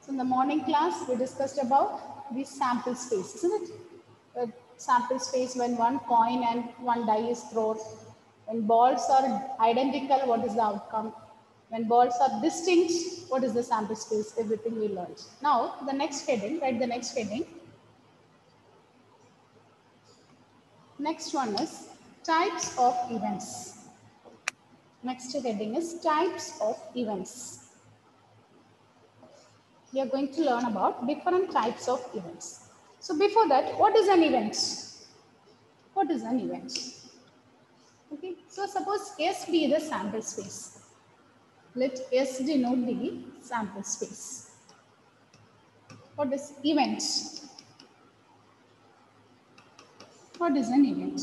So in the morning class, we discussed about the sample space, isn't it? The sample space when one coin and one die is thrown. When balls are identical, what is the outcome? When balls are distinct, what is the sample space? Everything we learned. Now, the next heading, write the next heading. Next one is types of events. Next heading is types of events. We are going to learn about different types of events. So before that, what is an event? What is an event? Okay, so suppose S be the sample space. Let S denote the sample space. What is event? What is an event?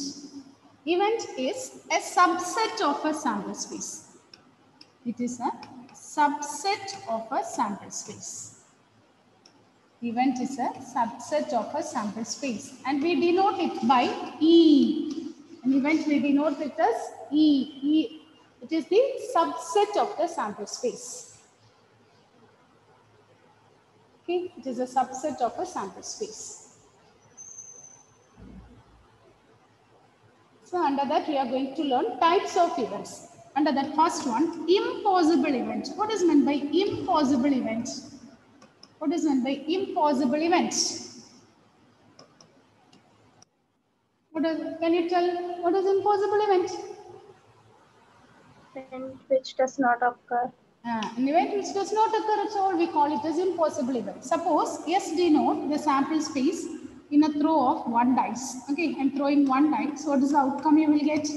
Event is a subset of a sample space. It is a subset of a sample space. Event is a subset of a sample space and we denote it by E. An event we denote it as E. It is the subset of the sample space. Okay, it is a subset of a sample space. So under that we are going to learn types of events. Under that first one, impossible event. What is meant by impossible event? What is meant by impossible event? Can you tell what is impossible event? Event which does not occur. An event which does not occur at all, we call it as impossible event. Suppose S denote the sample space in a throw of one dice. Okay, I'm throwing one dice. So what is the outcome you will get?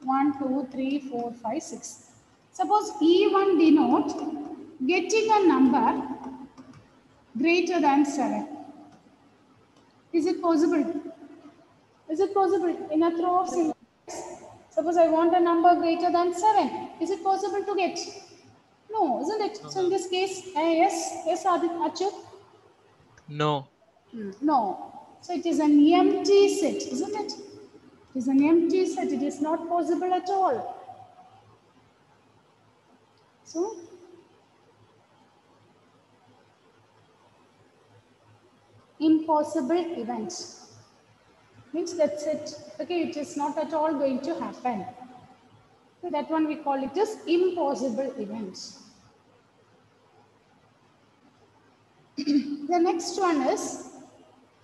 1, 2, 3, 4, 5, 6. Suppose E1 denote getting a number greater than 7. Is it possible? Is it possible in a throw of single dice? Suppose I want a number greater than 7. Is it possible to get? No, isn't it? So in this case, yes, Achu? No. No. So it is an empty set, isn't it? It is an empty set. It is not possible at all. So, impossible event means that's it. Okay, it is not at all going to happen. So that one we call it as impossible event. The next one is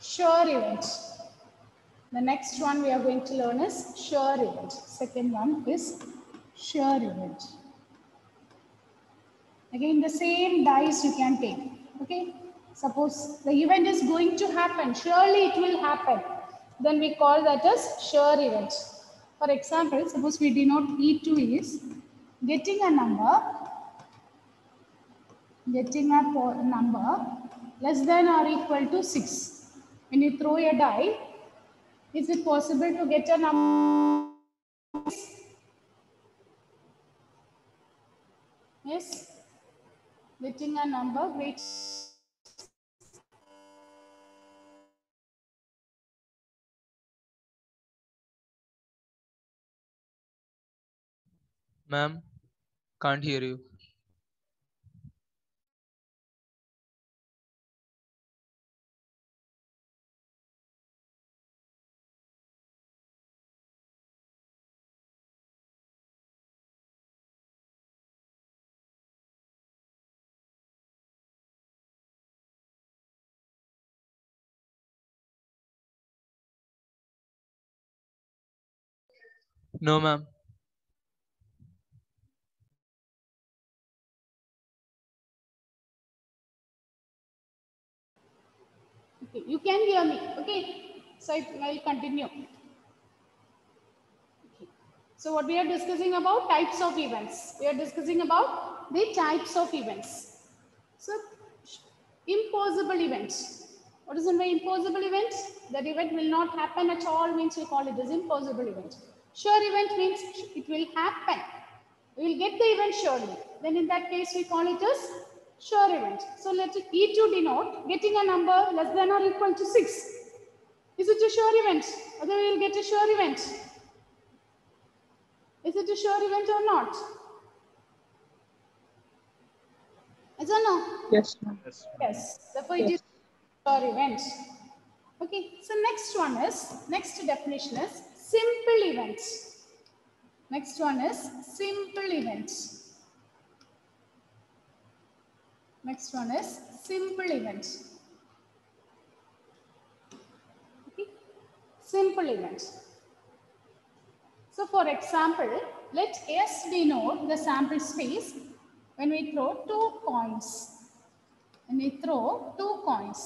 sure event. The next one we are going to learn is sure event. Second one is sure event. Again, the same dice you can take. Okay. Suppose the event is going to happen. Surely it will happen. Then we call that as sure event. For example, suppose we denote E2 is getting a number less than or equal to 6. When you throw a die, is it possible to get a number? Yes. Getting a number great. Ma'am, can't hear you. No, ma'am. Okay, you can hear me. Okay, so I'll continue. Okay. So what we are discussing about types of events. We are discussing about the types of events. So impossible events. What is an impossible event? That event will not happen at all means we call it as impossible event. Sure event means it will happen. We will get the event surely. Then in that case we call it as sure event. So let E2 denote getting a number less than or equal to 6. Is it a sure event? Whether we will get a sure event? Is it a sure event or not? Yes or no? Yes, ma'am. Yes. Therefore, it Yes. is pure event. Okay. So next definition is simple events. Next one is simple events. Next one is simple events. Okay. Simple events. So for example, let S denote the sample space when we throw two coins. When we throw two coins.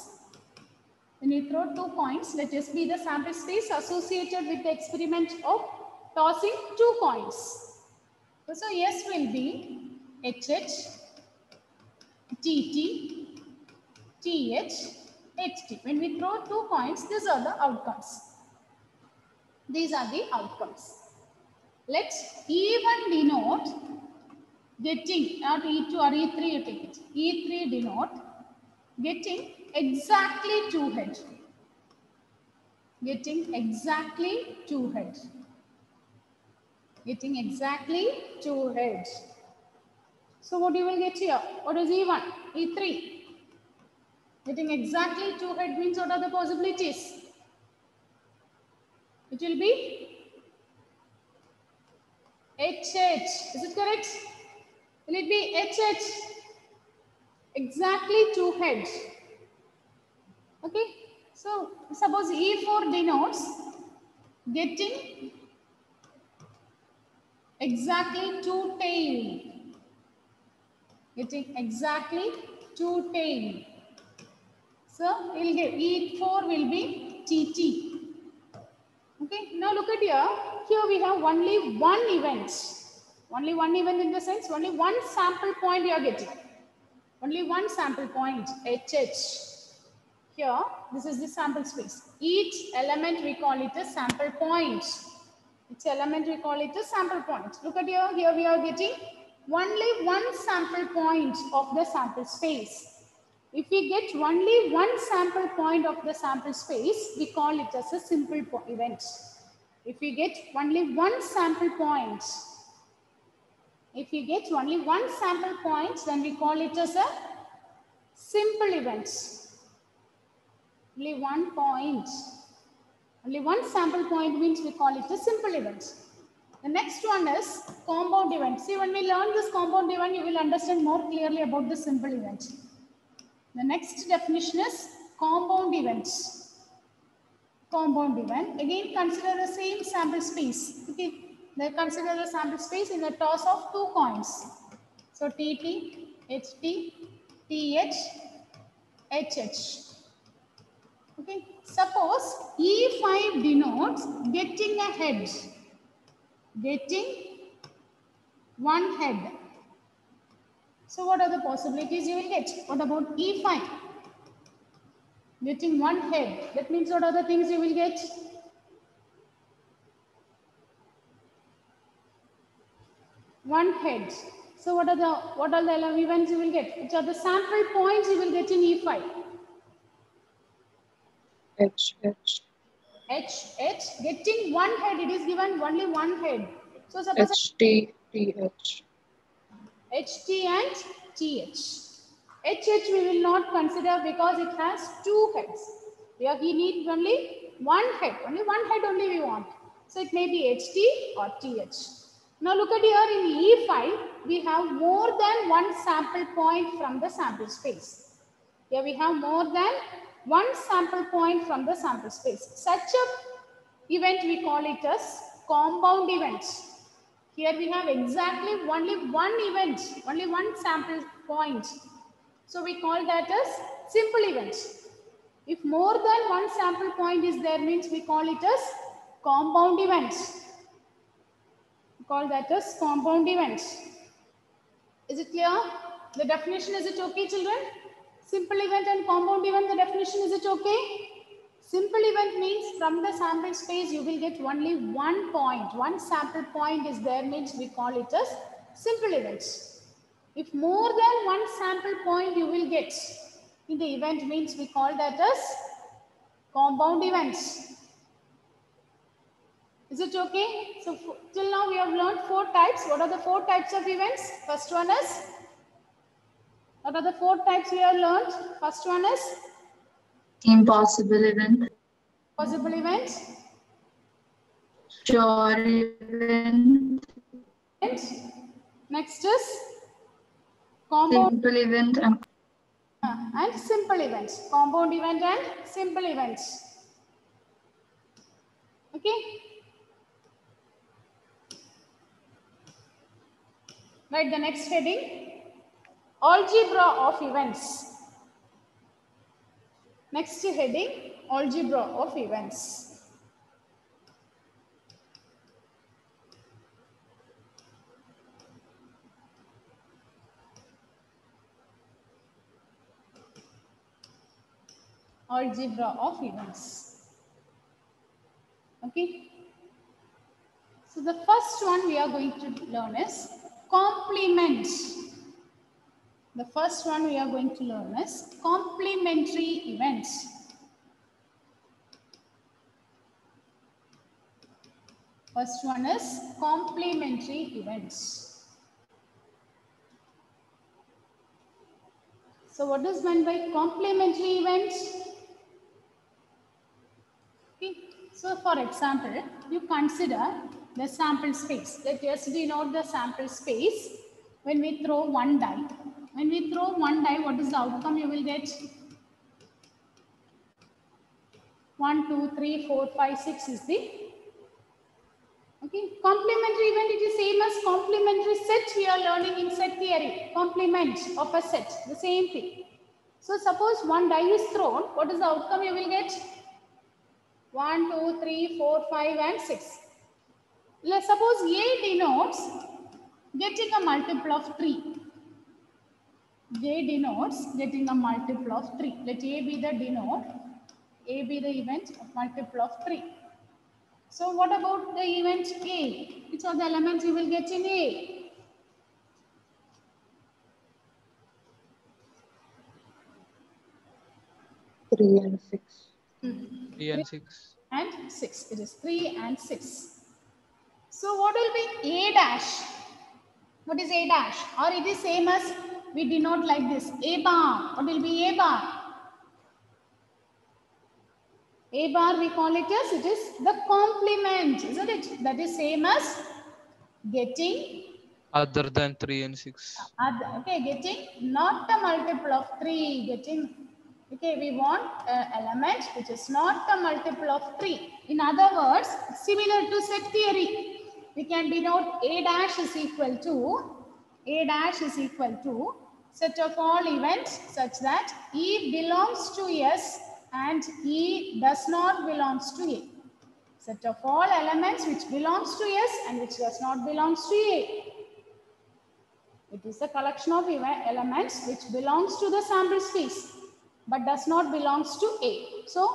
When we throw two coins, let S be the sample space associated with the experiment of tossing two coins. So S will be HH, TT, TH, HT. When we throw two coins, these are the outcomes. These are the outcomes. Let E1 denote getting, not E2 or E3, you take it. E3 denote getting exactly two head. Getting exactly two head. Getting exactly two head. So what you will get here? What is E1? E3. Getting exactly two head means what are the possibilities? It will be HH. Is it correct? Will it be HH? Exactly two heads. Okay. So suppose E4 denotes getting exactly two tail. Getting exactly two tail. So we'll get E4 will be TT. Okay. Now look at here. Here we have only one event. Only one event in the sense only one sample point you are getting. Only one sample point, HH. Here, this is the sample space. Each element we call it a sample point. Each element we call it a sample point. Look at here. Here we are getting only one sample point of the sample space. If we get only one sample point of the sample space, we call it as a simple event. If we get only one sample point, if we get only one sample point, then we call it as a simple event. Only one point. Only one sample point means we call it a simple event. The next one is compound event. See, when we learn this compound event, you will understand more clearly about the simple event. The next definition is compound events. Compound event. Again, consider the same sample space. Okay. They consider the sample space in the toss of two coins. So TT, HT, TH, HH. Okay. Suppose E5 denotes getting a head. Getting one head. So what are the possibilities you will get? What about E5? Getting one head. That means what are the things you will get? One head. So what are the events you will get? Which are the sample points you will get in E5? H. H. Getting one head. It is given only one head. So suppose HT, TH. HT and TH. HH we will not consider because it has two heads. Here we need only one head. Only one head only we want. So it may be HT or TH. Now look at here in E5, we have more than one sample point from the sample space. Here we have more than one sample point from the sample space. Such a event we call it as compound event. Here we have exactly only one event, only one sample point. So we call that as simple event. If more than one sample point is there means we call it as compound event. We call that as compound event. Is it clear? The definition, is it okay, children? Simple event and compound event, the definition, is it okay? Simple event means from the sample space you will get only one point. One sample point is there means we call it as simple event. If more than one sample point you will get in the event means we call that as compound events. Is it okay? So till now we have learned four types. What are the four types of events? First one is What are the 4 types we have learned? First one is Impossible event. possible event. Sure event. Next is compound Simple event and simple events. Compound event and simple events. Okay. Right, the next heading, algebra of events. Next heading, algebra of events. Algebra of events. Okay. So the first one we are going to learn is complement. The first one we are going to learn is complementary events. First one is complementary events. So what is meant by complementary events? Okay. So for example, you consider the sample space. Let us denote the sample space when we throw one die. When we throw one die, what is the outcome you will get? 1, 2, 3, 4, 5, 6 is the okay. Complementary event, it is same as complementary set we are learning in set theory. Complement of a set, the same thing. So suppose one die is thrown, what is the outcome you will get? 1, 2, 3, 4, 5 and 6. Let's suppose A denotes getting a multiple of 3. J denotes getting a multiple of 3. Let A be the denote, A be the event of multiple of 3. So what about the event A? Which are the elements you will get in A? Three and 6. 3 and 6. And 6. It is 3 and 6. So what will be A dash? What is A dash? Or it is same as we denote like this. A bar. What will be A bar? A bar we call it as it is the complement, isn't it? That is same as getting Other than 3 and 6. okay, getting not a multiple of 3, getting okay, we want an element which is not a multiple of 3. In other words, similar to set theory, we can denote A dash is equal to set of all events such that E belongs to S and E does not belongs to A. Set of all elements which belongs to S and which does not belongs to A. It is a collection of elements which belongs to the sample space but does not belongs to A. So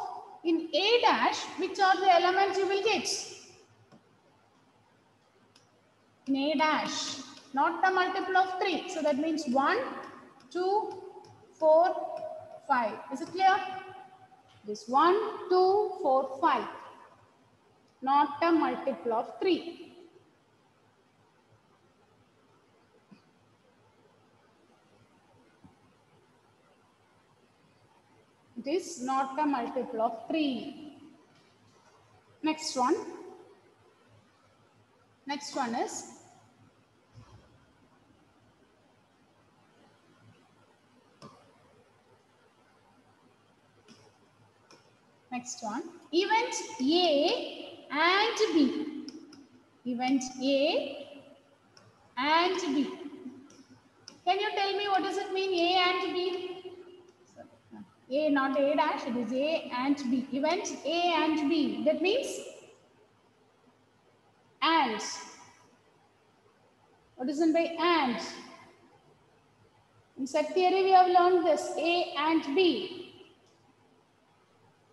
in A dash, which are the elements you will get? In A dash, not the multiple of 3. So that means 1, 2, 4, 5. Is it clear? This 1, 2, 4, 5. Not a multiple of 3. It is not a multiple of 3. Next one. Next one is event A and B. Event A and B. Can you tell me what does it mean A and B? A, not A dash, it is A and B. Event A and B. That means and. What is meant by and? In set theory, we have learned this A and B.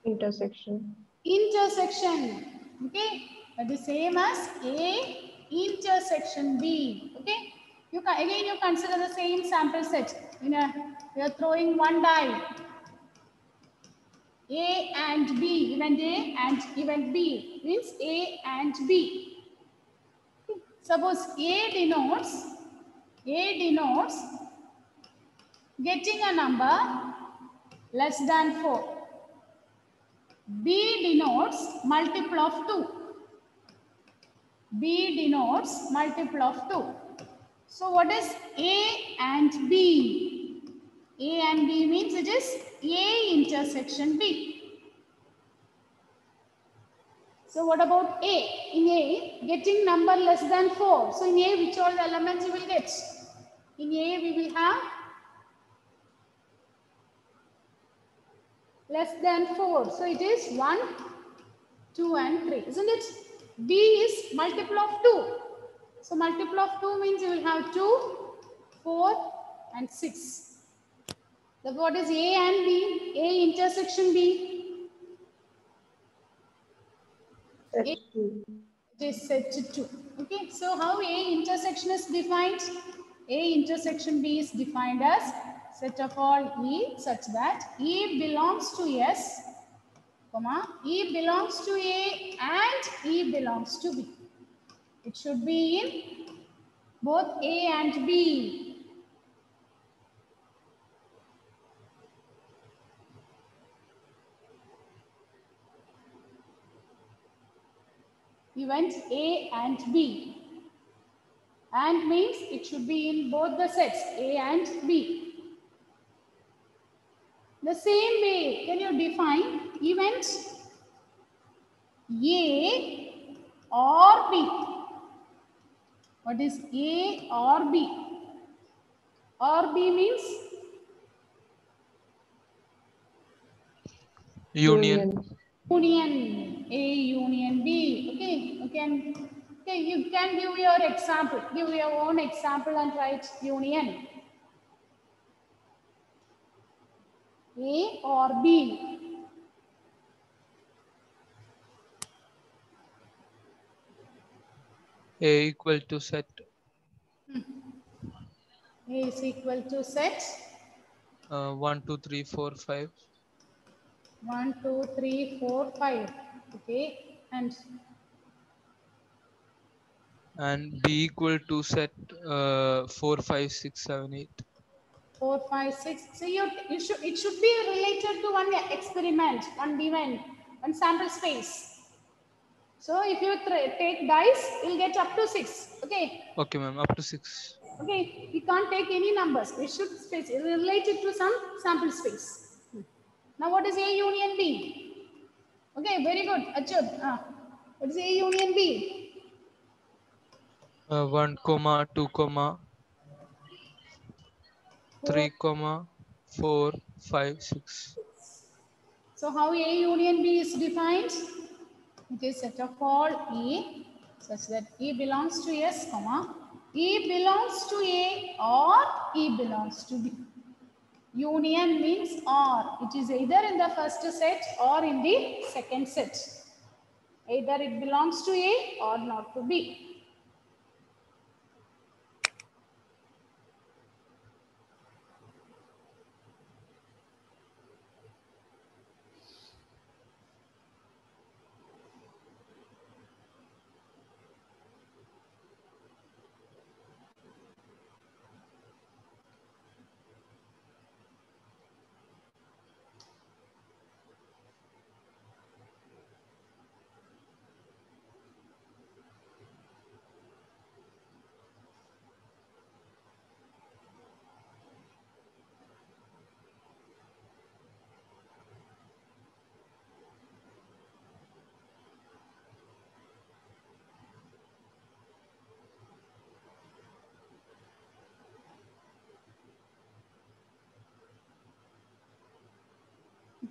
Intersection. Intersection. Okay. That is same as A intersection B. Okay. You can, again, you consider the same sample set. We are throwing one die. A and B, event A and event B means A and B. Suppose A denotes getting a number less than 4. B denotes multiple of 2. B denotes multiple of 2. So what is A and B? A and B means it is A intersection B. So what about A? In A, getting number less than 4. So in A, which all the elements you will get? In A, we will have less than 4. So it is 1, 2 and 3, isn't it? B is multiple of 2. So multiple of 2 means you will have 2, 4 and 6. So what is A and B? A intersection B. Set A, 2. it is set to 2. Okay, so how A intersection is defined? A intersection B is defined as set of all E such that E belongs to S, comma, E belongs to A and E belongs to B. It should be in both A and B. Events A and B. And means it should be in both the sets A and B. The same way, can you define event A or B? What is A or B? Or B means Union. union. A union B. Okay, you can give your example. Give your own example and write union. A or B. A equal to set. A is equal to set 1, 2, 3, 4, 5. 1, 2, 3, 4, 5. Okay, And B equal to set 4, 5, 6, 7, 8. 4, 5, 6. So it should be related to one experiment, one event, one sample space. So if you take dice, you'll get up to 6. Okay. Okay, ma'am, up to 6. Okay, we can't take any numbers. It should space related to some sample space. Now what is A union B? Okay, very good. Achud. What is A union B? 1, comma, 2, comma, 3, 4. comma, 4, 5, 6. So how A union B is defined? It is set of all E such that E belongs to S, comma, E belongs to A or E belongs to B. Union means or. It is either in the first set or in the second set. Either it belongs to A or not to B.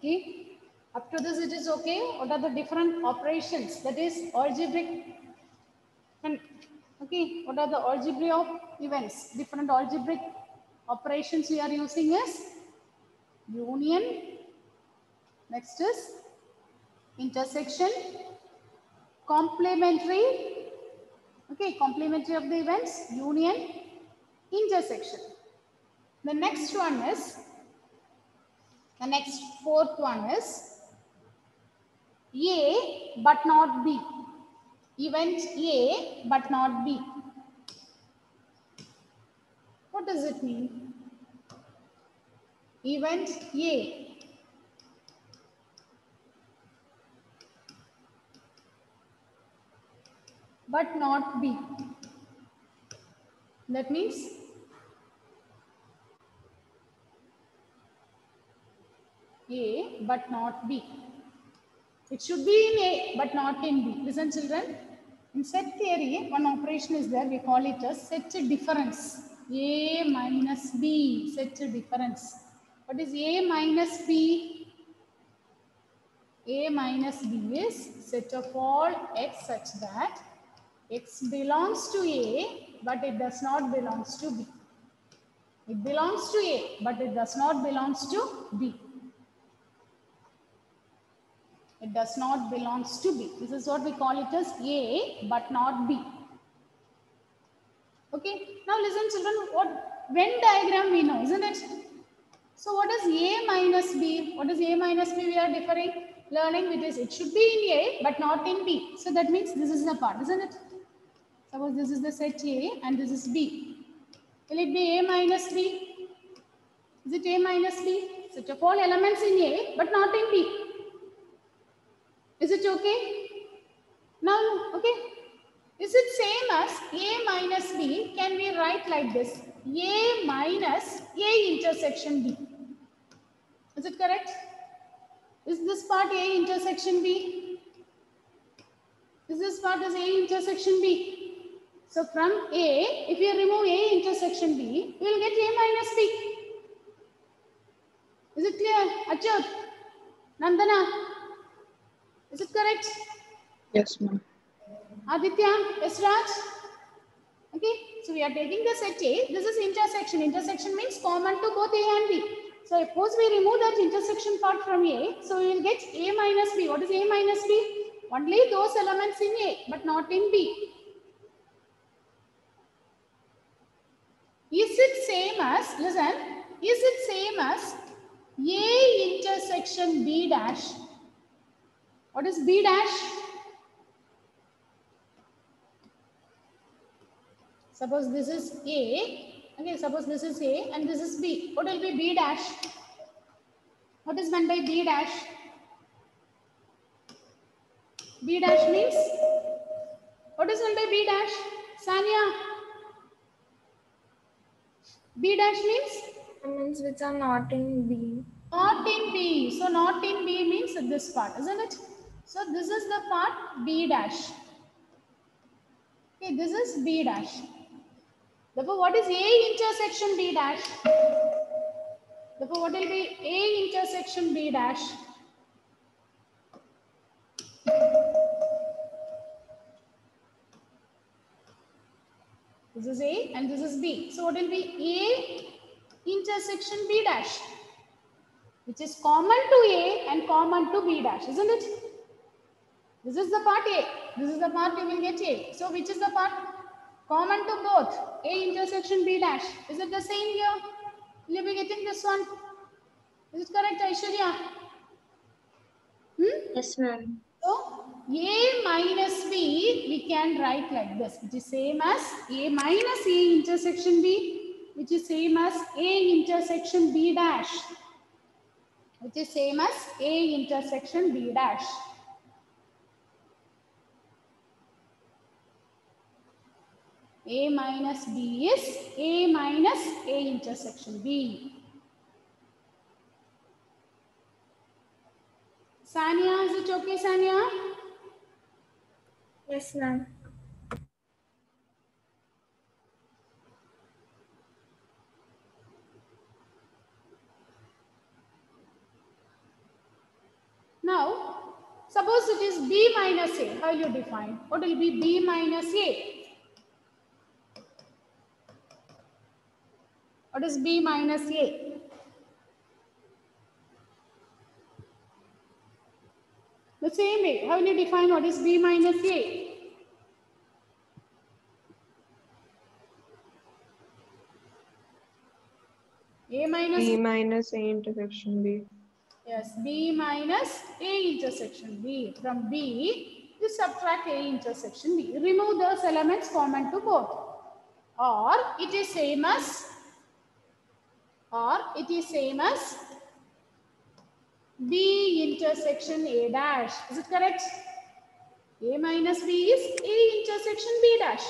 Okay. Up to this it is okay. What are the different operations? That is algebraic. And okay, what are the algebra of events? Different algebraic operations we are using is union. Next is intersection. Complementary. Okay, complementary of the events. Union. Intersection. The next one is, the next fourth one is A but not B. Event A but not B. What does it mean? event A, but not B. That means A but not B. It should be in A but not in B. Listen children, in set theory, one operation is there, we call it as set difference. A minus B, set difference. What is A minus B? A minus B is set of all x such that x belongs to A but it does not belongs to B. It belongs to A but it does not belongs to B. It does not belongs to B. This is what we call it as A but not B. Okay. Now listen children, what Venn diagram we know, isn't it? So what is A minus B? What is A minus B? We are learning with this. It should be in A but not in B. So that means this is the part, isn't it? Suppose this is the set A and this is B. Will it be A minus B? Is it A minus B? Set of all elements in A but not in B. Is it okay? Now, okay. Is it same as A minus B? Can we write like this? A minus A intersection B. Is it correct? Is this part A intersection B? Is this part is A intersection B? So from A, if you remove A intersection B, we will get A minus B. Is it clear? Achyut? Nandana? Is it correct? Yes, ma'am. Aditya? Yes, Raj? Okay, so we are taking the set A. This is intersection. Intersection means common to both A and B. So suppose we remove that intersection part from A. So we will get A minus B. What is A minus B? Only those elements in A, but not in B. Is it same as, listen, is it same as A intersection B dash? What is B dash? Suppose this is A, okay, suppose this is A and this is B. What will be B dash? What is meant by B dash? B dash means, what is meant by B dash? Sanya? B dash means? Elements which are not in B. Not in B. So not in B means this part, isn't it? So this is the part B dash. Okay, this is B dash. Therefore, what is A intersection B dash? Therefore, what will be A intersection B dash? This is A and this is B. So what will be A intersection B dash? Which is common to A and common to B dash, isn't it? This is the part A. This is the part you will get A. So which is the part common to both? A intersection B dash. Is it the same here? Will you be getting this one? Is it correct, Aishwarya? Yes, ma'am. So A minus B we can write like this, which is same as A minus A intersection B, which is same as A intersection B dash, which is same as A intersection B dash. A minus B is A minus A intersection B. Sanya, is it okay, Sanya? Yes, ma'am. Now, suppose it is B minus A. How will you define? What will be B minus A? What is B minus A? The same way. How will you define what is B minus A? A minus B minus A intersection B. Yes, B minus A intersection B. From B, you subtract A intersection B. Remove those elements common to both. Or it is same as or it is same as B intersection A dash. Is it correct? A minus B is A intersection B dash.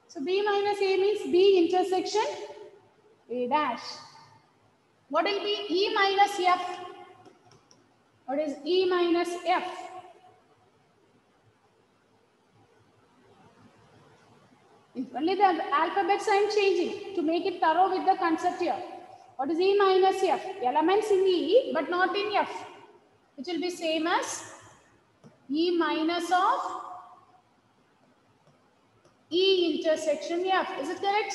So B minus A means B intersection A dash. What will be E minus F? What is E minus F? If only the alphabets I am changing to make it thorough with the concept here. What is E minus F? Elements in E but not in F. Which will be same as E minus of E intersection F. Is it correct?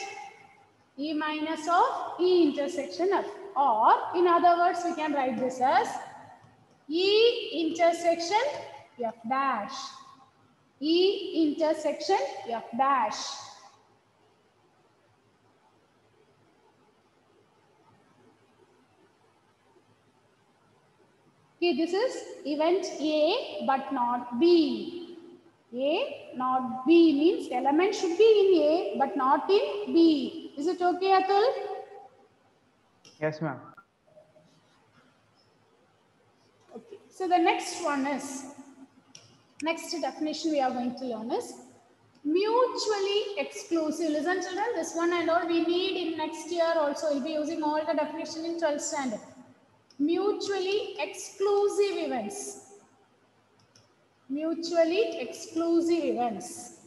E minus of E intersection F. Or in other words, we can write this as E intersection F dash. E intersection F dash. Okay, this is event A but not B. A not B means element should be in A but not in B. Is it okay, Atul? Yes, ma'am. Okay, so the next one is, next definition we are going to learn is mutually exclusive. Listen children, this one and all we need in next year also. We'll be using all the definition in 12th standard. Mutually exclusive events. Mutually exclusive events.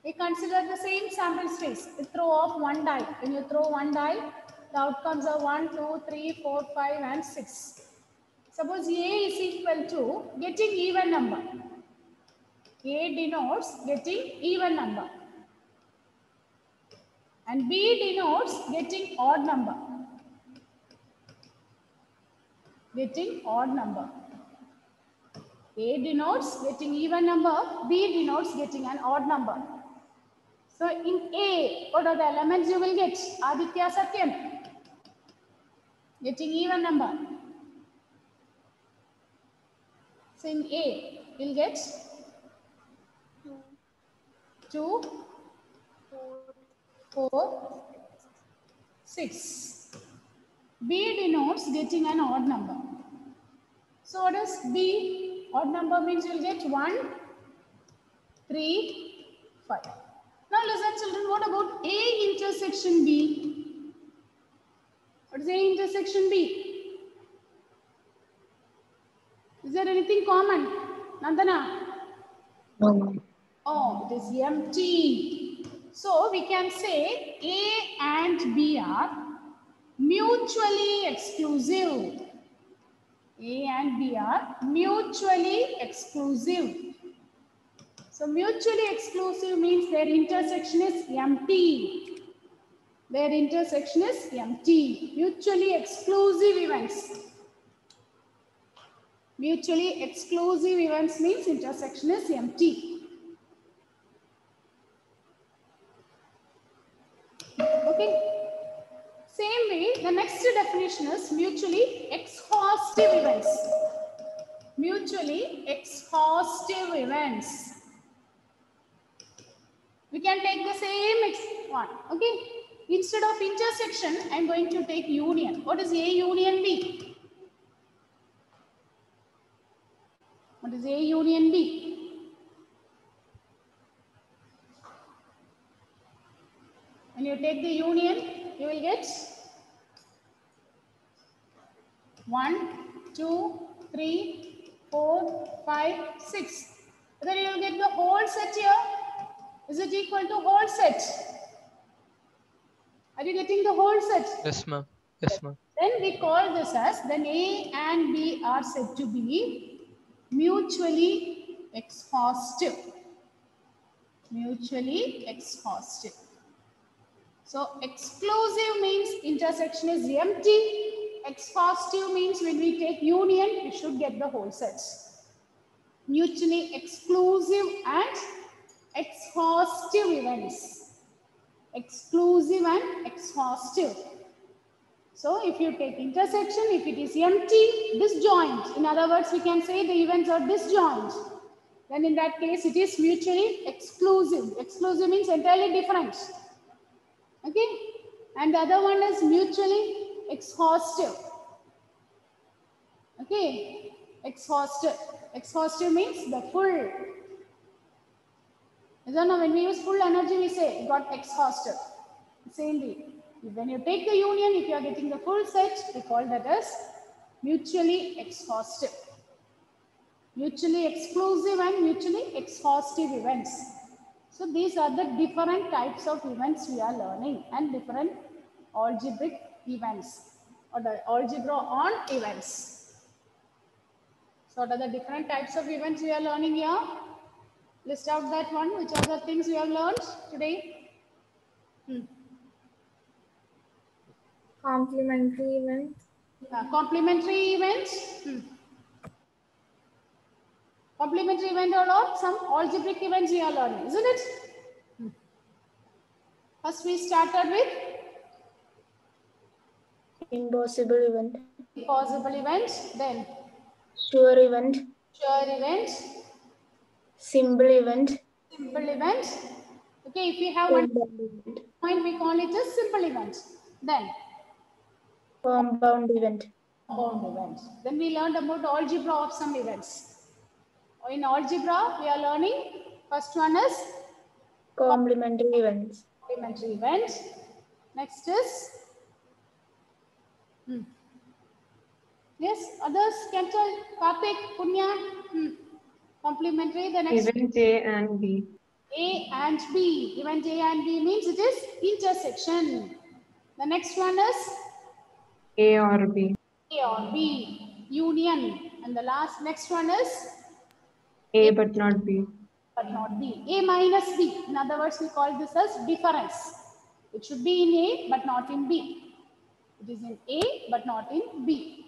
We consider the same sample space. You throw off one die. When you throw one die, the outcomes are 1, 2, 3, 4, 5 and 6. Suppose A is equal to getting even number. A denotes getting even number. And B denotes getting odd number. Getting odd number. A denotes getting even number, B denotes getting an odd number. So in A, what are the elements you will get? Aditya, Satyam. Getting even number. So in A, you'll get 2, 4, 6. B denotes getting an odd number. So what is B? Odd number means you will get 1, 3, 5. Now listen children, what about A intersection B? What is A intersection B? Is there anything common? Nandana? No, ma'am. Oh, it is empty. So we can say A and B are mutually exclusive. A and B are mutually exclusive. So mutually exclusive means their intersection is empty. Their intersection is empty. Mutually exclusive events. Mutually exclusive events means intersection is empty. Okay. Same way, the next definition is mutually exhaustive events. Mutually exhaustive events. We can take the same one. Okay. Instead of intersection, I am going to take union. What is A union B? What is A union B? When you take the union, you will get 1, 2, 3, 4, 5, 6. Then you will get the whole set here. Is it equal to whole set? Are you getting the whole set? Yes, ma'am. Yes, ma'am. Then we call this as, then A and B are said to be mutually exhaustive. Mutually exhaustive. So exclusive means intersection is empty. Exhaustive means when we take union, we should get the whole sets. Mutually exclusive and exhaustive events. Exclusive and exhaustive. So if you take intersection, if it is empty, disjoint. In other words, we can say the events are disjoint. Then in that case, it is mutually exclusive. Exclusive means entirely different. Okay. and the other one is mutually exhaustive. Okay, exhaustive. Exhaustive means the full. I don't know, when we use full energy, we say it got exhausted. Same way. When you take the union, if you are getting the full set, we call that as mutually exhaustive. Mutually exclusive and mutually exhaustive events. So these are the different types of events we are learning and different algebraic events or the algebra on events. So what are the different types of events we are learning here? List out that one. Which are the things we have learned today? Complementary event. Complementary events. Complementary event or not? Some algebraic events we are learning, isn't it? First we started with Impossible event. impossible event, then Sure event. sure event, Simple event. simple event. Okay, if we have one Compound event. point, we call it as simple event. Then Compound event. compound event. Then we learned about algebra of some events. In algebra, we are learning. First one is Complementary events. complementary event. Next is yes, others can tell. Karthik, Punya, complementary. The next Event A and B. A and B. Event A and B means it is intersection. The next one is A or B. A or B, union. And the next one is A but not B. but not B. A minus B. In other words, we call this as difference. It should be in A but not in B. It is in A but not in B.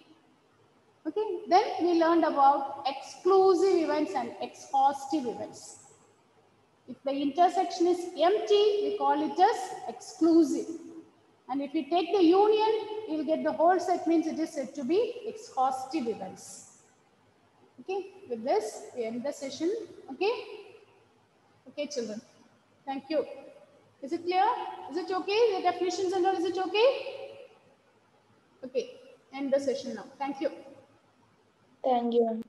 Okay, then we learned about exclusive events and exhaustive events. If the intersection is empty, we call it as exclusive. And if we take the union, we will get the whole set, means it is said to be exhaustive events. Okay, with this, we end the session. Okay? Okay, children. Thank you. Is it clear? Is it okay? The definitions and all, is it okay? Okay, end the session now. Thank you. Thank you.